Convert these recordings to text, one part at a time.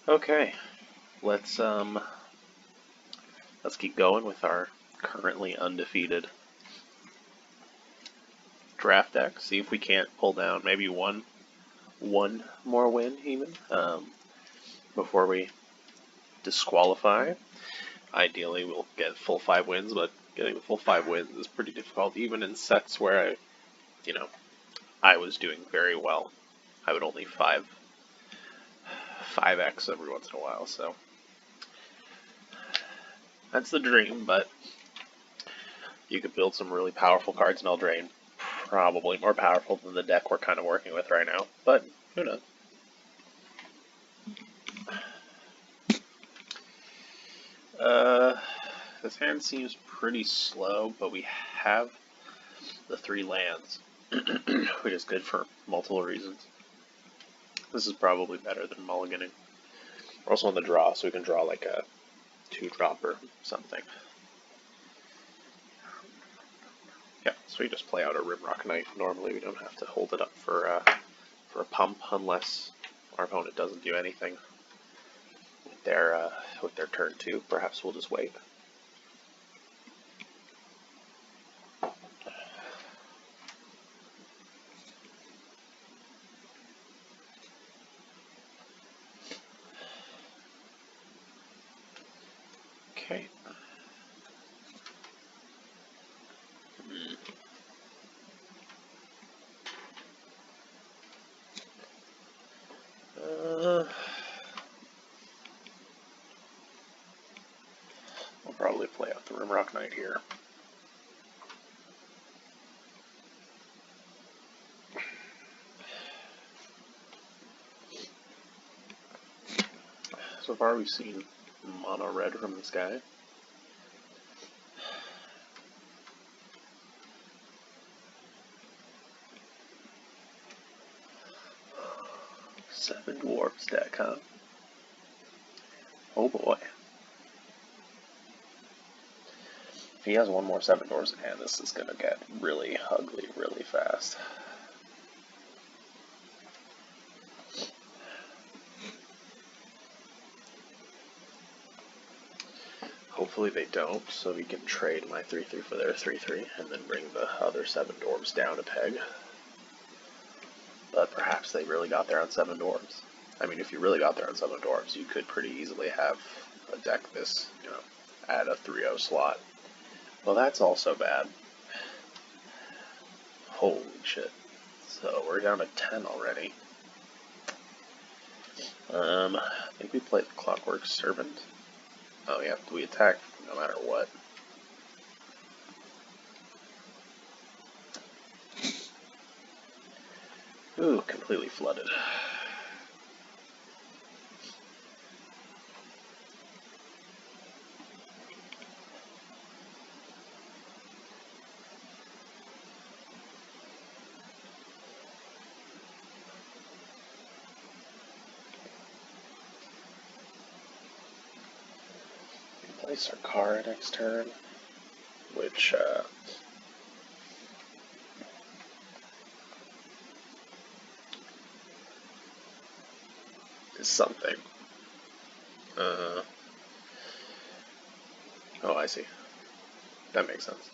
Okay, let's keep going with our currently undefeated draft deck. See if we can't pull down maybe one more win even before we disqualify. Ideally, we'll get full 5 wins, but getting the full 5 wins is pretty difficult, even in sets where I was doing very well. I would only 5x every once in a while, so that's the dream. But you could build some really powerful cards in Eldraine, probably more powerful than the deck we're kind of working with right now, but who knows. This hand seems pretty slow, but we have the 3 lands, which is good for multiple reasons. This is probably better than mulliganing. We're also on the draw, so we can draw like a 2-drop or something. Yeah, so we just play out a Rimrock Knight. Normally we don't have to hold it up for a pump unless our opponent doesn't do anything with their turn 2. Perhaps we'll just wait. Okay. I'll probably play out the Rimrock Knight here. So far we've seen mono red from this guy. Seven dwarves deck, huh? Oh boy. If he has one more 7 dwarves in hand, this is gonna get really ugly really fast. Hopefully they don't, so we can trade my 3/3 for their 3/3 and then bring the other 7 dwarves down a peg. But perhaps they really got there on 7 dwarves. I mean, if you really got there on 7 dwarves, you could pretty easily have a deck this, at a 3/0 slot. Well, that's also bad. Holy shit. So we're down to 10 already. I think we played the Clockwork Servant. Oh yeah, we attack no matter what. Ooh, completely flooded. Place our card next turn, which is something. Oh, I see. That makes sense.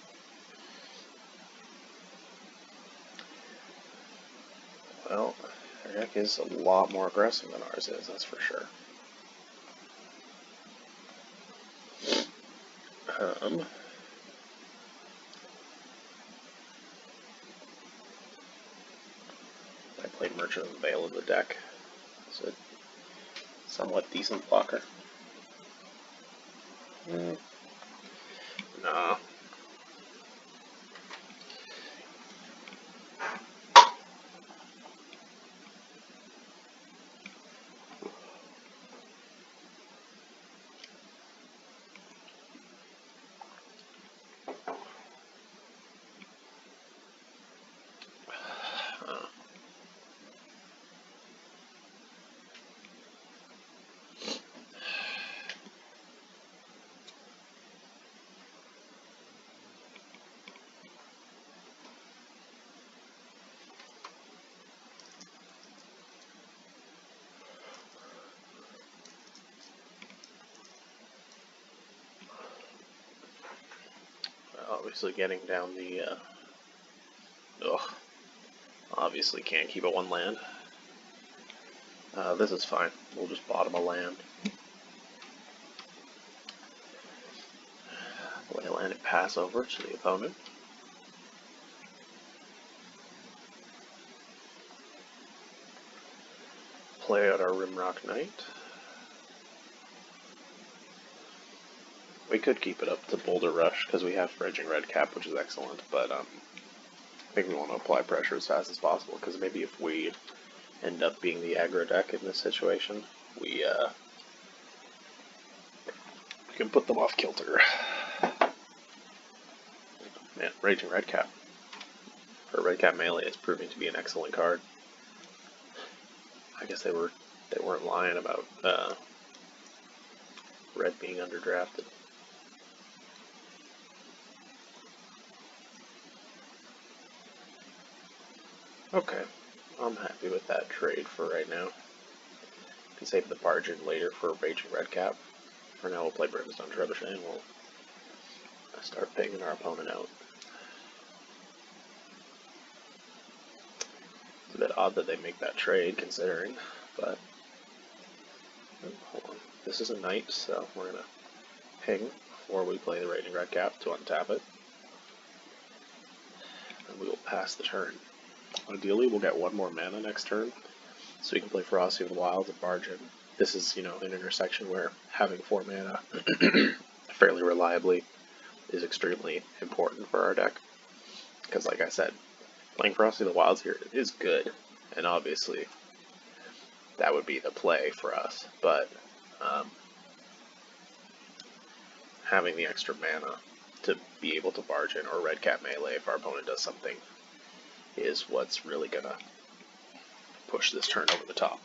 Well, their deck is a lot more aggressive than ours is, that's for sure. I played Merchant of the Veil in the deck. It's a somewhat decent blocker. Nah. obviously getting down the, obviously can't keep it one land. This is fine. We'll just bottom a land. Play a land and pass over to the opponent. Play out our Rimrock Knight. We could keep it up to Boulder Rush because we have Raging Redcap, which is excellent, but I think we want to apply pressure as fast as possible because maybe if we end up being the aggro deck in this situation, we can put them off kilter. Man, Raging Redcap. Or Redcap Melee is proving to be an excellent card. I guess they weren't lying about Red being underdrafted. Okay, I'm happy with that trade for right now. Can save the Bargain later for Raging Redcap. For now, we'll play Brimstone Trebuchet and we'll start picking our opponent out. It's a bit odd that they make that trade, considering, but hold on. This is a knight, so we're gonna ping before we play the Raging Redcap to untap it, and we will pass the turn. Ideally, we'll get one more mana next turn, so we can play Ferocity of the Wilds and Bargain. This is, an intersection where having 4 mana fairly reliably is extremely important for our deck. Because, like I said, playing Ferocity of the Wilds here is good, and obviously that would be the play for us, but having the extra mana to be able to Bargain or Redcap Melee if our opponent does something is what's really gonna push this turn over the top.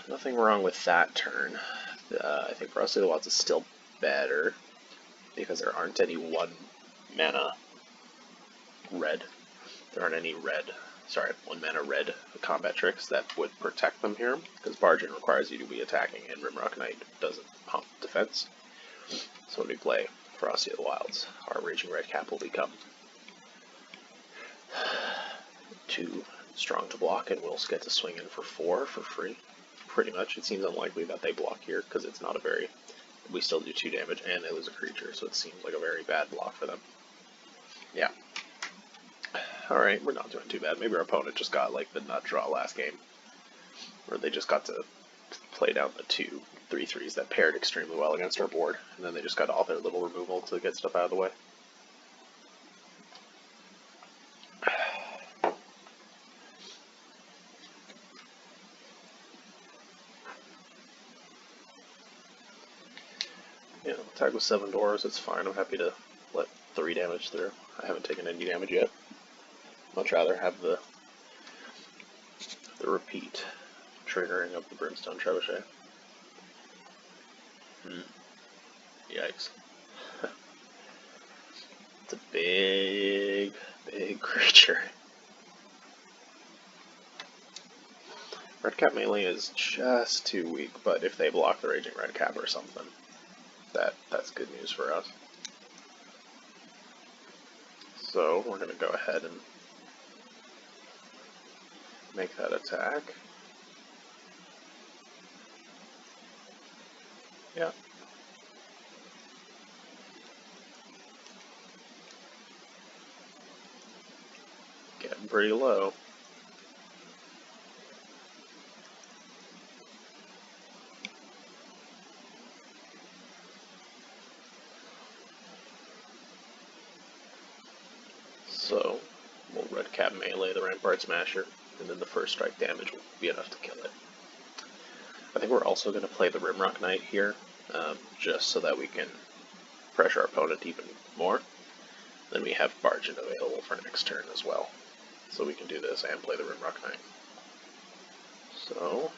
Nothing wrong with that turn. I think Ferocity of the Wilds is still better because there aren't any 1 mana red. There aren't any 1 mana red combat tricks that would protect them here, because Bargain requires you to be attacking and Rimrock Knight doesn't pump defense. So when we play Ferocity of the Wilds, our Raging Redcap will become too strong to block, and we'll get to swing in for 4 for free. Pretty much. It seems unlikely that they block here, because it's not a very... We still do 2 damage, and they lose a creature, so it seems like a very bad block for them. Yeah. Alright, we're not doing too bad. Maybe our opponent just got, like, the nut draw last game. Or they just got to play down the 2 3/3s that paired extremely well against our board, and then they just got all their little removal to get stuff out of the way. Yeah, attack with 7 doors, it's fine. I'm happy to let 3 damage through. I haven't taken any damage yet. Much rather have the repeat triggering of the Brimstone Trebuchet. Yikes. It's a big, big creature. Redcap Melee is just too weak, but if they block the Raging Redcap or something, that's good news for us. So we're going to go ahead and make that attack. Yeah. Getting pretty low. So we'll Redcap Melee the Rampart Smasher, and then the first strike damage will be enough to kill it. I think we're also going to play the Rimrock Knight here, just so that we can pressure our opponent even more. Then we have Bargain available for next turn as well. So we can do this and play the Rimrock Knight. So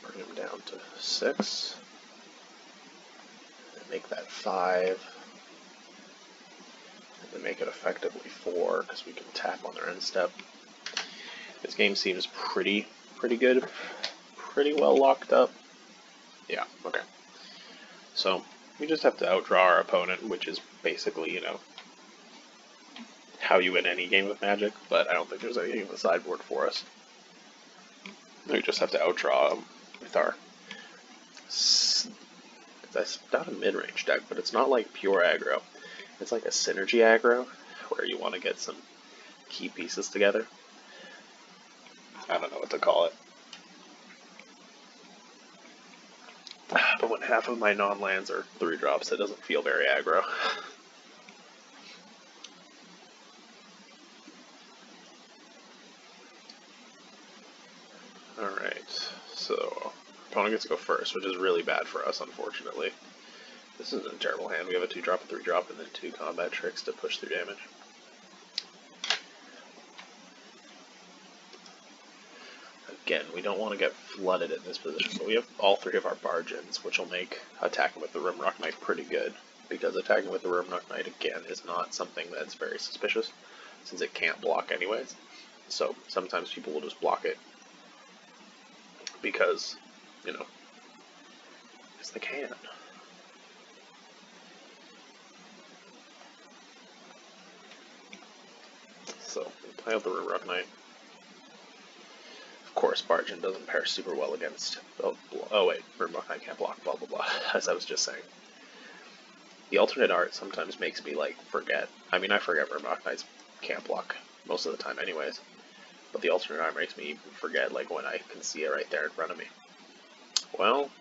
bring him down to 6. And make that 5. They make it effectively 4 because we can tap on their end step. This game seems pretty good, pretty well locked up. Yeah, okay. So we just have to outdraw our opponent, which is basically, you know, how you win any game of Magic, but I don't think there's anything in the sideboard for us. We just have to outdraw them with our... That's not a mid-range deck, but it's not like pure aggro. It's like a synergy aggro, where you want to get some key pieces together. I don't know what to call it. But when half of my non-lands are 3-drops, it doesn't feel very aggro. Alright, so opponent gets to go first, which is really bad for us, unfortunately. This isn't a terrible hand. We have a 2-drop, a 3-drop, and then 2 combat tricks to push through damage. Again, we don't want to get flooded in this position, but we have all 3 of our Bargains, which will make attacking with the Rimrock Knight pretty good, because attacking with the Rimrock Knight, again, is not something that's very suspicious, since it can't block anyways. So sometimes people will just block it because, you know, because they can. So we play out the Rimrock Knight. Of course, Bargain doesn't pair super well against... Oh wait, Rimrock Knight can't block, blah blah blah, as I was just saying. The alternate art sometimes makes me, like, forget. I mean, I forget Rimrock Knights can't block most of the time anyways. But the alternate art makes me even forget, like, when I can see it right there in front of me. Well,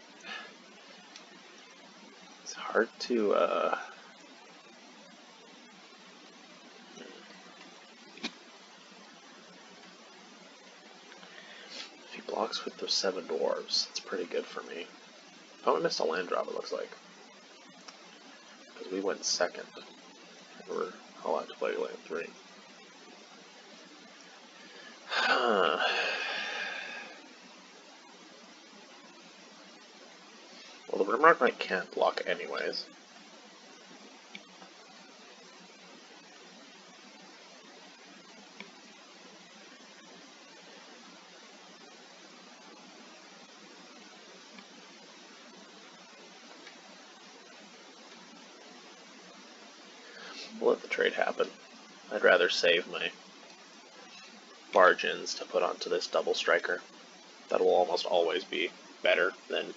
it's hard to, If he blocks with those 7 dwarves, it's pretty good for me. Oh, I missed a land drop, it looks like. Because we went second. We're allowed to play land 3. Well, the Rimrock Knight can't block anyways. We'll let the trade happen. I'd rather save my Bargains to put onto this double striker. That will almost always be better than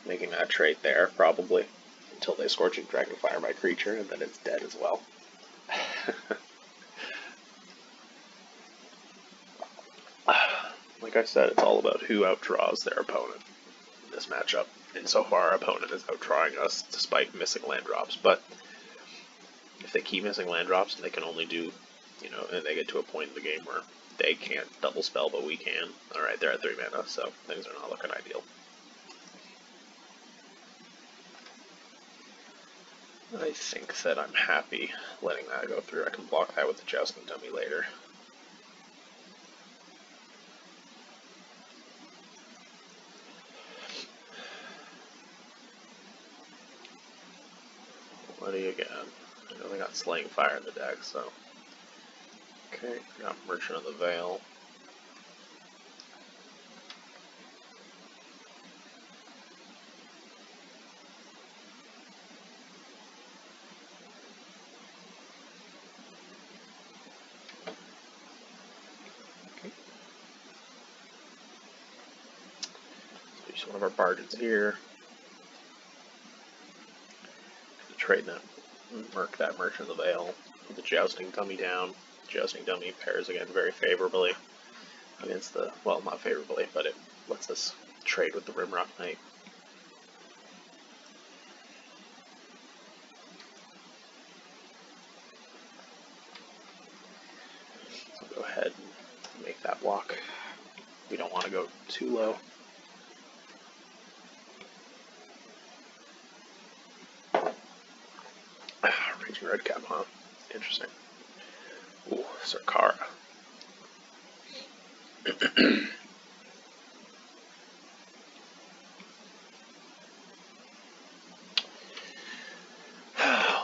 making that trade there, probably, until they Scorching Dragonfire my creature, and then it's dead as well. Like I said, it's all about who outdraws their opponent in this matchup. And so far, our opponent is outdrawing us despite missing land drops. But if they keep missing land drops and they can only do, you know, and they get to a point in the game where they can't double spell, but we can. Alright, they're at 3 mana, so things are not looking ideal. I think that I'm happy letting that go through. I can block that with the Jousting Dummy later. What do you get? I know they got Slaying Fire in the deck, so... Okay, got Merchant of the Veil. Okay. So use one of our Bargains here. Trade that, that Merchant of the Veil. Put the Jousting Dummy down. Jousting Dummy pairs again very favorably against the, well, not favorably, but it lets us trade with the Rimrock Knight. So go ahead and make that block. We don't want to go too low. Raging Redcap, huh? Interesting. Ooh, Sarkara.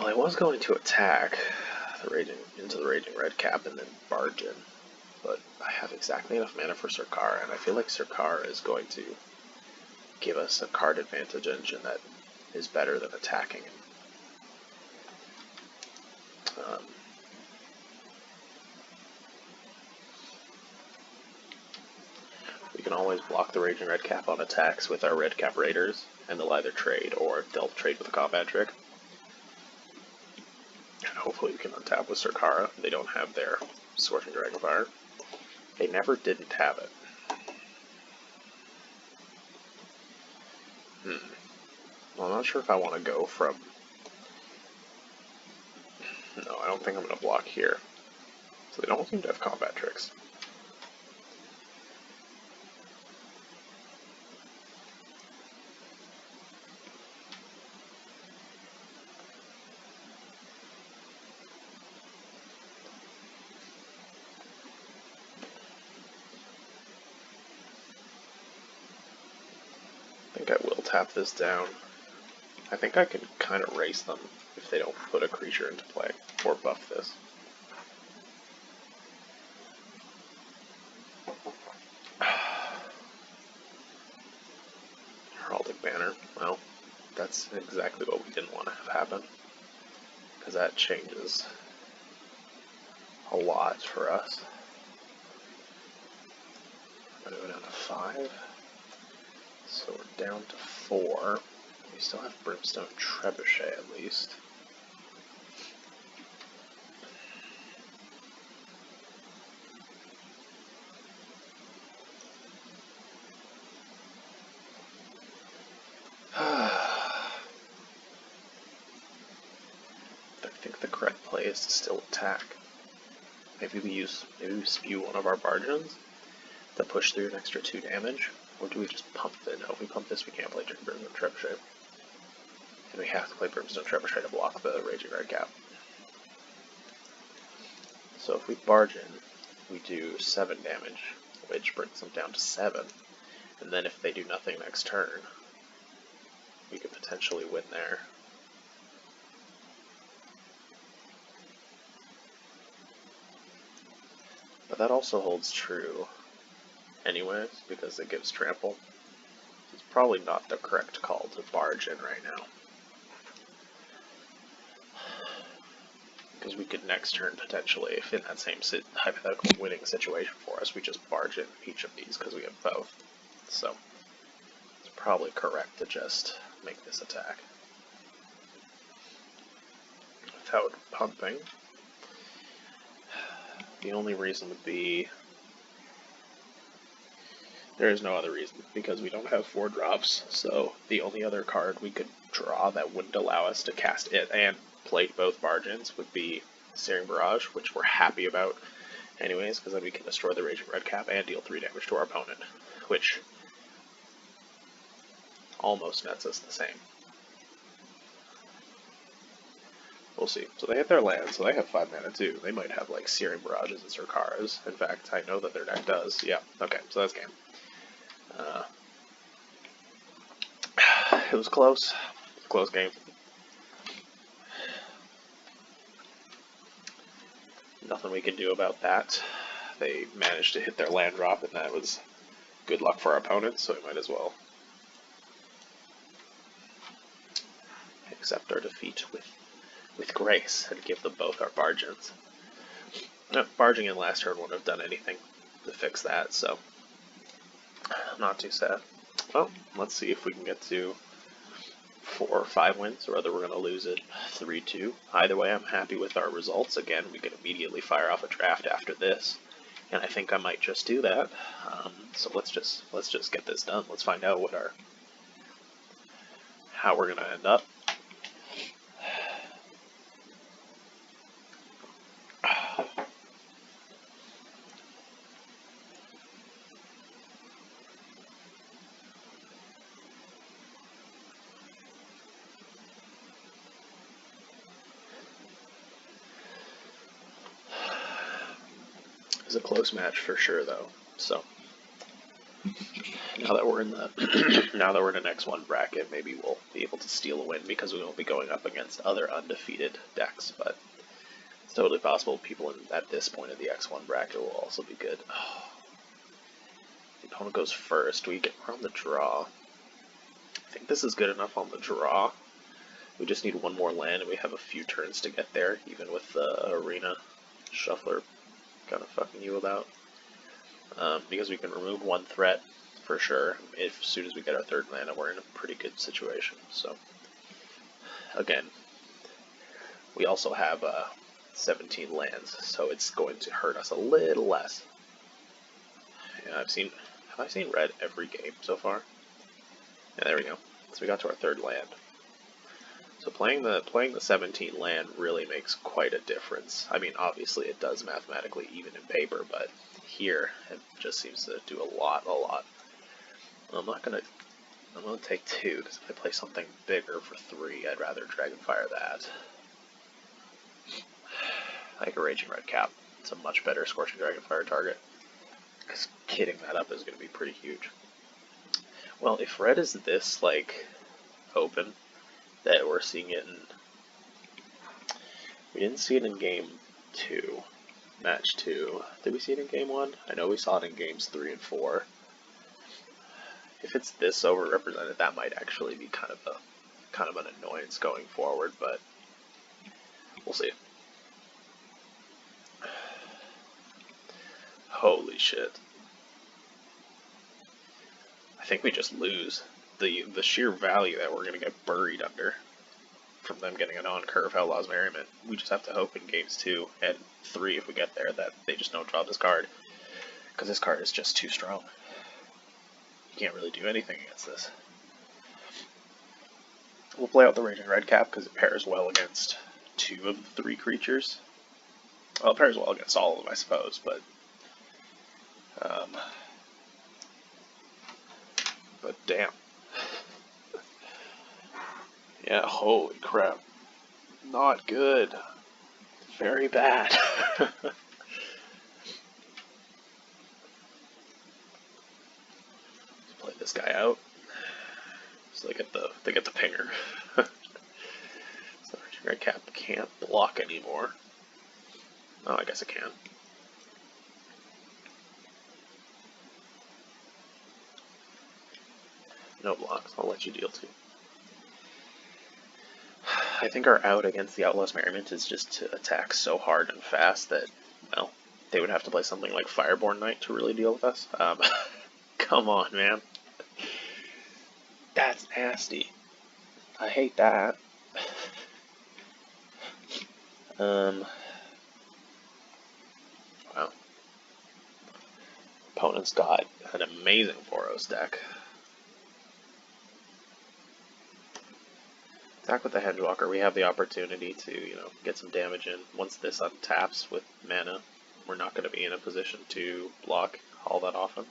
Well, I was going to attack, into the Raging Red Cap and then barge in. But I have exactly enough mana for Sirkara, and I feel like Sirkara is going to give us a card advantage engine that is better than attacking him. We can always block the Raging Red Cap on attacks with our Red Cap Raiders, and they'll either trade or they'll trade with a combat trick. And hopefully we can untap with Sirkara. They don't have their Scorching Dragonfire. They never didn't have it. Well, I'm not sure if I want to go from... No, I don't think I'm going to block here. So they don't seem to have combat tricks. I think I will tap this down. I think I can kind of race them if they don't put a creature into play or buff this. Heraldic Banner. Well, that's exactly what we didn't want to have happen, because that changes a lot for us. I'm going to go down to 5. So we're down to 4. We still have Brimstone Trebuchet at least. I think the correct play is to still attack. Maybe we spew one of our Bargeons to push through an extra 2 damage. Or do we just pump it? No, if we pump this, we can't play Brimstone Trebuchet. And we have to play Brimstone Trebuchet to block the Raging Red Cap. So if we barge in, we do 7 damage, which brings them down to 7. And then if they do nothing next turn, we could potentially win there. But that also holds true anyways, because it gives trample. It's probably not the correct call to barge in right now. Because we could next turn potentially, if in that same hypothetical winning situation for us, we just barge in each of these because we have both. So it's probably correct to just make this attack without pumping. The only reason would be... There is no other reason, because we don't have 4 drops, so the only other card we could draw that wouldn't allow us to cast it and play both Bargeons would be Searing Barrage, which we're happy about anyways, because then we can destroy the Raging Red Cap and deal 3 damage to our opponent, which almost nets us the same. We'll see. So they hit their land, so they have 5 mana too. They might have like Searing Barrages and Sirkaras. In fact, I know that their deck does. Yeah, okay, so that's game. It was close. It was a close game. Nothing we could do about that. They managed to hit their land drop, and that was good luck for our opponents, so we might as well accept our defeat with grace and give them both our Bargeons. Barging in last turn wouldn't have done anything to fix that, so I'm not too sad. Well, let's see if we can get to 4 or 5 wins, or whether we're going to lose it 3-2. Either way, I'm happy with our results. Again, we can immediately fire off a draft after this, and I think I might just do that. So let's just get this done. Let's find out how we're going to end up. A close match for sure, though. So now that we're in the next one bracket, maybe we'll be able to steal a win because we won't be going up against other undefeated decks. But totally possible people at this point of the X1 bracket will also be good. Oh, the opponent goes first. We're on the draw. I think this is good enough on the draw. We just need one more land, and we have a few turns to get there, even with the arena shuffler kind of fucking you about. Because we can remove one threat for sure. As soon as we get our third mana, we're in a pretty good situation. So, again, we also have 17 lands, so it's going to hurt us a little less. Yeah, have I seen red every game so far? Yeah, there we go. So we got to our third land. So playing the 17 land really makes quite a difference. I mean, obviously it does mathematically even in paper, but here it just seems to do a lot. I'm gonna take 2 because if I play something bigger for 3, I'd rather Dragonfire that. Like a Raging Redcap. It's a much better Scorching Dragonfire target. Because kitting that up is going to be pretty huge. Well, if red is this, like, open, that we're seeing it in... We didn't see it in game 2. Match 2. Did we see it in game 1? I know we saw it in games 3 and 4. If it's this overrepresented, that might actually be kind of an annoyance going forward, but we'll see. Holy shit. I think we just lose. The sheer value that we're going to get buried under from them getting an on-curve Outlaw's Merriment. We just have to hope in games 2 and 3 if we get there that they just don't draw this card. Because this card is just too strong. You can't really do anything against this. We'll play out the Raging Redcap because it pairs well against 2 of the 3 creatures. Well, it pairs well against all of them, I suppose, but damn. Yeah, holy crap. Not good. Very bad. Play this guy out. So they get the pinger. So Redcap can't block anymore. Oh, I guess it can. No blocks. I'll let you deal 2. I think our out against the Outlaw's Merriment is just to attack so hard and fast that, well, they would have to play something like Fireborn Knight to really deal with us. Come on, man. That's nasty. I hate that. Wow. Opponent's got an amazing Boros deck. Attack with the Hedgewalker, we have the opportunity to, get some damage in. Once this untaps with mana, we're not going to be in a position to block all that often.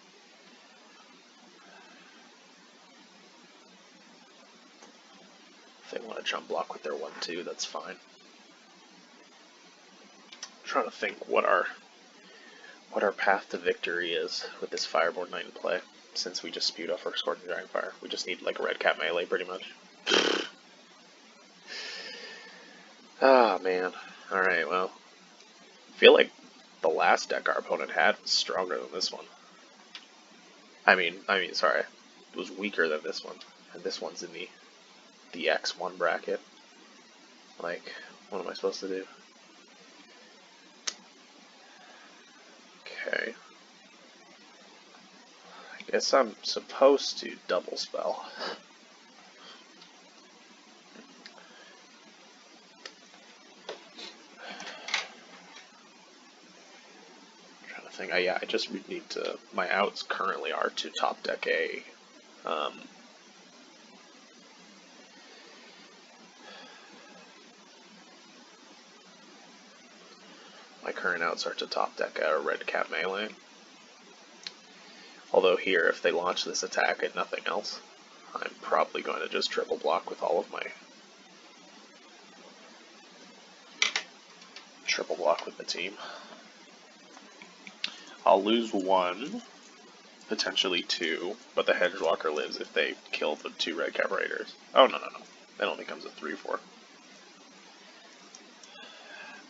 If they want to jump block with their 1/2, that's fine. I'm trying to think what our path to victory is with this Fireborn Knight in play, since we just spewed off our Scorching Dragonfire. We just need like a Redcap melee, pretty much. Ah, man. Alright, well. I feel like the last deck our opponent had was stronger than this one. I mean, sorry. It was weaker than this one. And this one's in the X1 bracket. Like, what am I supposed to do? Okay. I guess I'm supposed to double spell. Yeah, I just need to. My outs currently are to top deck a. My current outs are to top deck a Redcap melee. Although here, if they launch this attack and nothing else, I'm probably going to just triple block with all of my. Triple block with the team. I'll lose 1, potentially 2, but the Hedgewalker lives if they kill the 2 Redcap Raiders. Oh, no. That only comes at 3/4.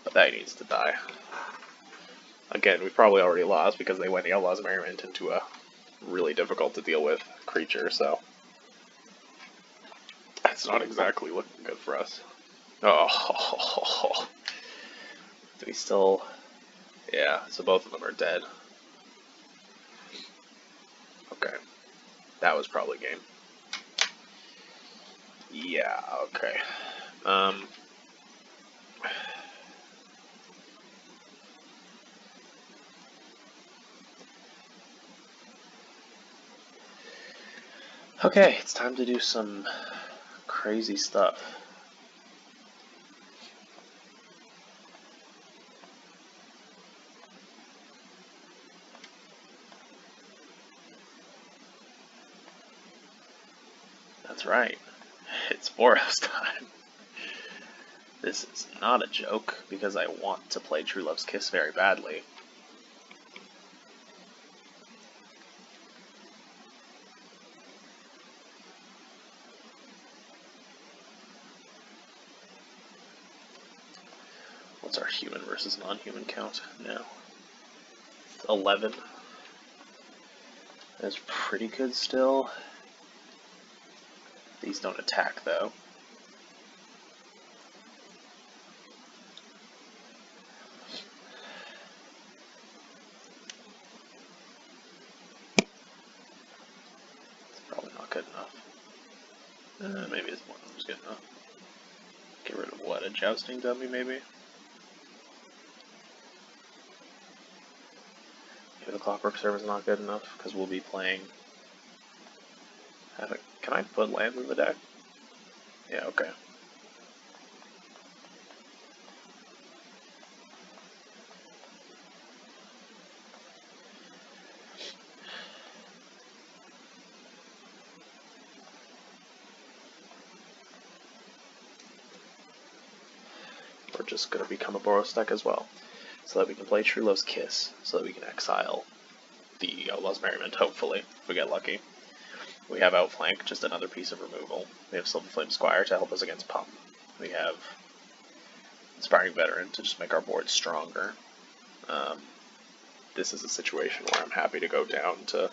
But That needs to die. Again, we've probably already lost because they went Outlaw's Merriment into a really difficult to deal with creature, so that's not exactly looking good for us. Oh, do we still? Yeah, so both of them are dead. Okay, that was probably game. Yeah, okay. Okay, it's time to do some crazy stuff. That's right. It's Boros time. This is not a joke, because I want to play True Love's Kiss very badly. What's our human versus non-human count now? 11. That's pretty good still. These don't attack, though. It's probably not good enough. Maybe it's one of them's good enough. Get rid of what? A jousting dummy, maybe? Maybe the Clockwork Server's not good enough, because we'll be playing... Can I put lands in the deck? Yeah, okay. We're just going to become a Boros deck as well, so that we can play True Love's Kiss, so that we can exile the Outlaw's Merriment, hopefully, if we get lucky. We have Outflank, just another piece of removal. We have Silverflame Squire to help us against Pump. We have Inspiring Veteran to just make our board stronger. This is a situation where I'm happy to go down to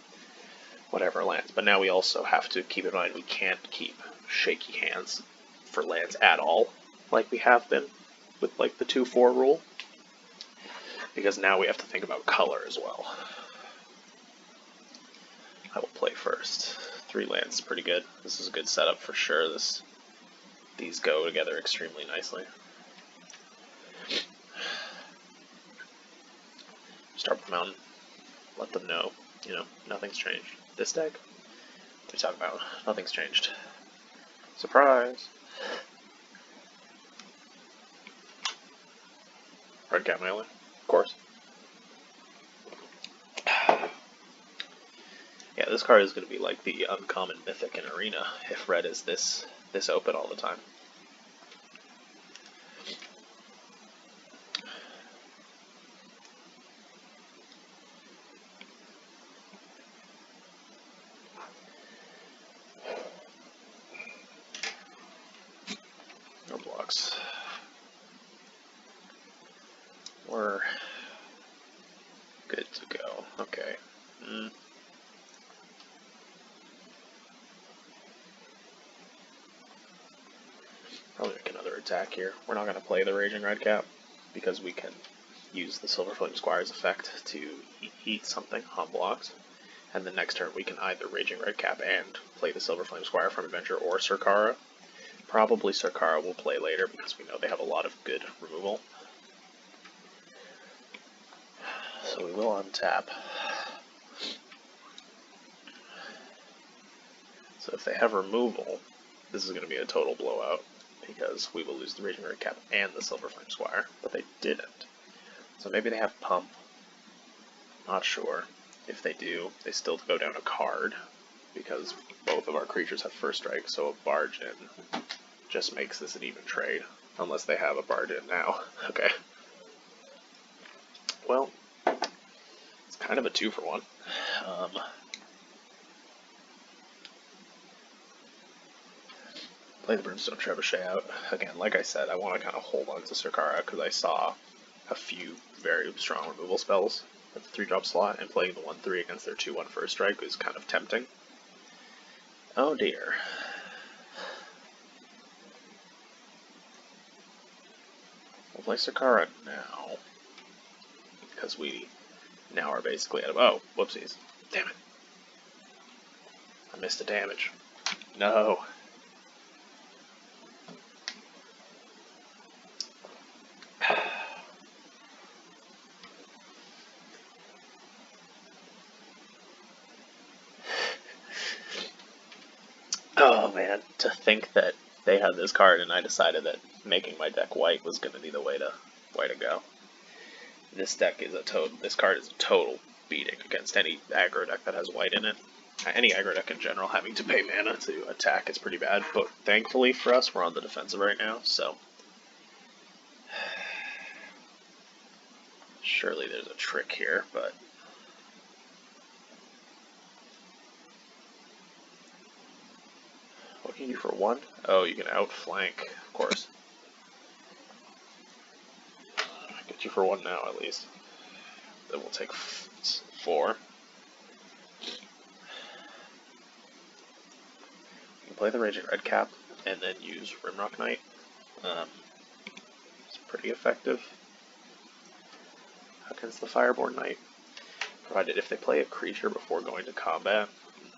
whatever lands, but now we also have to keep in mind we can't keep shaky hands for lands at all, like we have been with like the 2-4 rule, because now we have to think about color as well. I will play first. 3 lands is pretty good. This is a good setup for sure. These go together extremely nicely. Start with Mountain. Let them know, nothing's changed. This deck, what are you talking about? Nothing's changed. Surprise! Red Cat Melee, of course. Yeah, this card is going to be like the uncommon mythic in Arena if red is this open all the time. No blocks. We're good to go. Okay. Probably make another attack here. We're not going to play the Raging Redcap because we can use the Silverflame Squire's effect to eat something on blocks. And the next turn we can either Raging Redcap and play the Silverflame Squire from Adventure or Sarkara. Probably Sarkara will play later because we know they have a lot of good removal. So we will untap. So if they have removal, this is going to be a total blowout, because we will lose the Raging Redcap and the Silverflame Squire, but they didn't. So maybe they have Pump. Not sure. If they do, they still go down a card, because both of our creatures have first strike, so a Barge in just makes this an even trade, unless they have a Barge in now. Okay. Well, it's kind of a 2-for-1. Play the Brimstone Trebuchet out. Again, like I said, I want to kind of hold on to Sarkara because I saw a few very strong removal spells at the 3-drop slot, and playing the 1/3 against their 2/1 first strike is kind of tempting. Oh dear. We'll play Sakara now, because we now are basically out of... Oh, whoopsies. Damn it. I missed the damage. No. Oh man, to think that they had this card and I decided that making my deck white was going to be the way to go. This deck is this card is a total beating against any aggro deck that has white in it. Any aggro deck in general having to pay mana to attack is pretty bad, but thankfully for us we're on the defensive right now, so surely there's a trick here, but what can you do for 1? Oh, you can outflank, of course. Get you for 1 now, at least. Then we'll take 4. You can play the Raging Redcap, and then use Rimrock Knight. It's pretty effective against the Fireborn Knight, provided if they play a creature before going to combat,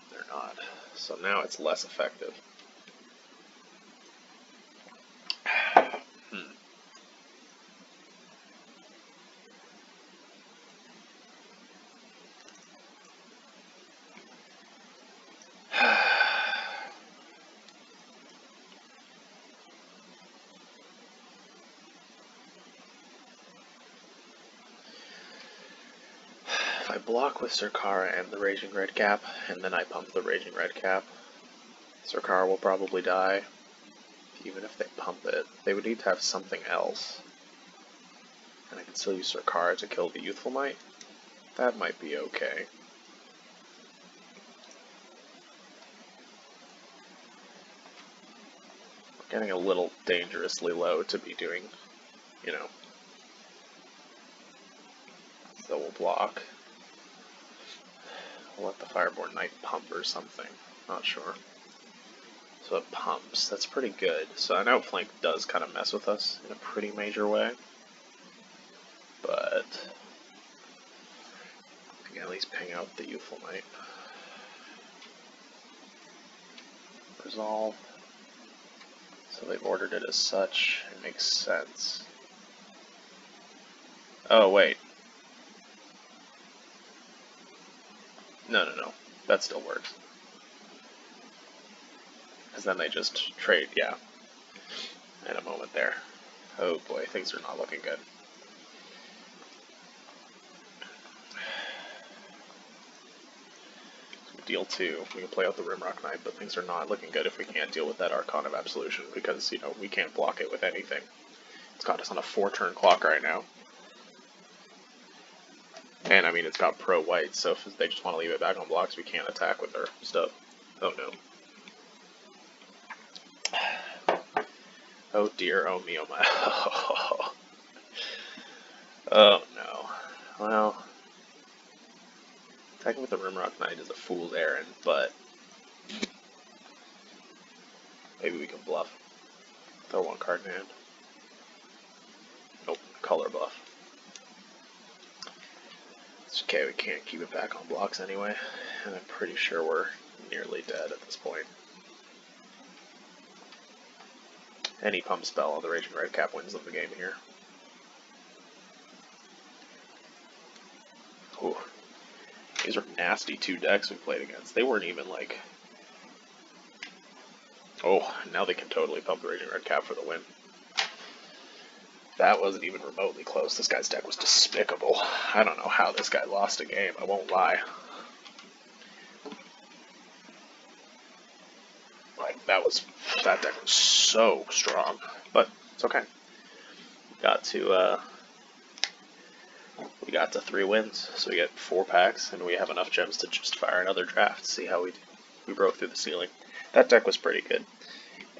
they're not. So now it's less effective. If I block with Sarkara and the Raging Redcap, and then I pump the Raging Redcap, Sarkara will probably die. Even if they pump it, they would need to have something else. And I can still use Sarkara to kill the Youthful Might. That might be okay. We're getting a little dangerously low to be doing, you know. So we'll block. We'll let the Fireborn Knight pump or something. Not sure. So it pumps. That's pretty good. So an outflank does kind of mess with us in a pretty major way. But I can at least ping out the Youthful Might. Resolve. So they've ordered it as such. It makes sense. Oh, wait. No. That still works. Because then they just trade, yeah. In a moment there. Oh boy, things are not looking good. Deal 2. We can play out the Rimrock Knight, but things are not looking good if we can't deal with that Archon of Absolution, because, you know, we can't block it with anything. It's got us on a 4-turn clock right now. And, I mean, it's got pro-white, so if they just want to leave it back on blocks, we can't attack with their stuff. Oh no. Oh dear, oh me, oh my. Oh no. Well, attacking with the Rimrock Knight is a fool's errand, but maybe we can bluff. Throw 1 card in hand. Nope, color bluff. It's okay, we can't keep it back on blocks anyway, and I'm pretty sure we're nearly dead at this point. Any pump spell on the Raging Redcap wins them the game here. Ooh. These are nasty 2 decks we played against. They weren't even like... Oh, now they can totally pump the Raging Redcap for the win. That wasn't even remotely close. This guy's deck was despicable. I don't know how this guy lost a game, I won't lie. Like, that deck was so strong. But, it's okay. We got to 3 wins, so we get 4 packs, and we have enough gems to justify another draft, see how we broke through the ceiling. That deck was pretty good.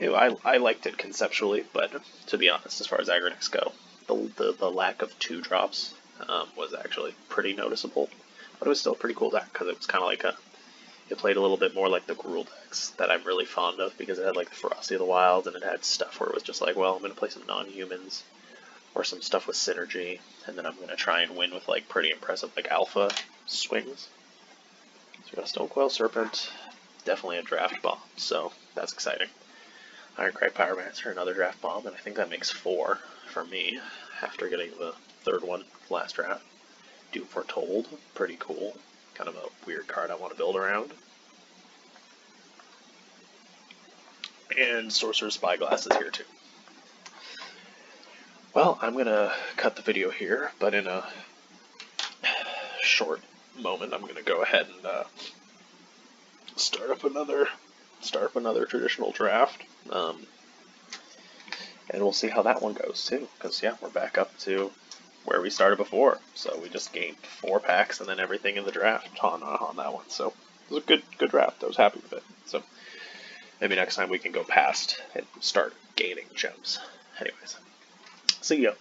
I liked it conceptually, but to be honest, as far as aggro decks go, the lack of 2-drops was actually pretty noticeable, but it was still a pretty cool deck because it was kind of like it played a little bit more like the Gruul decks that I'm really fond of, because it had like the Ferocity of the Wild, and it had stuff where it was just like, well, I'm going to play some non-humans or some stuff with synergy, and then I'm going to try and win with like pretty impressive like alpha swings. So we got a Stonecoil Serpent, definitely a draft bomb, so that's exciting. Ironcrag Pyromancer, another draft bomb, and I think that makes 4 for me after getting the 3rd one last draft. Doom Foretold, pretty cool. Kind of a weird card I want to build around. And Sorcerer's Spyglass is here too. Well, I'm going to cut the video here, but in a short moment I'm going to go ahead and start up another traditional draft. And we'll see how that one goes too, because yeah, we're back up to where we started before. So we just gained 4 packs and then everything in the draft on that one. So it was a good draft. I was happy with it. So maybe next time we can go past and start gaining gems. Anyways, see ya.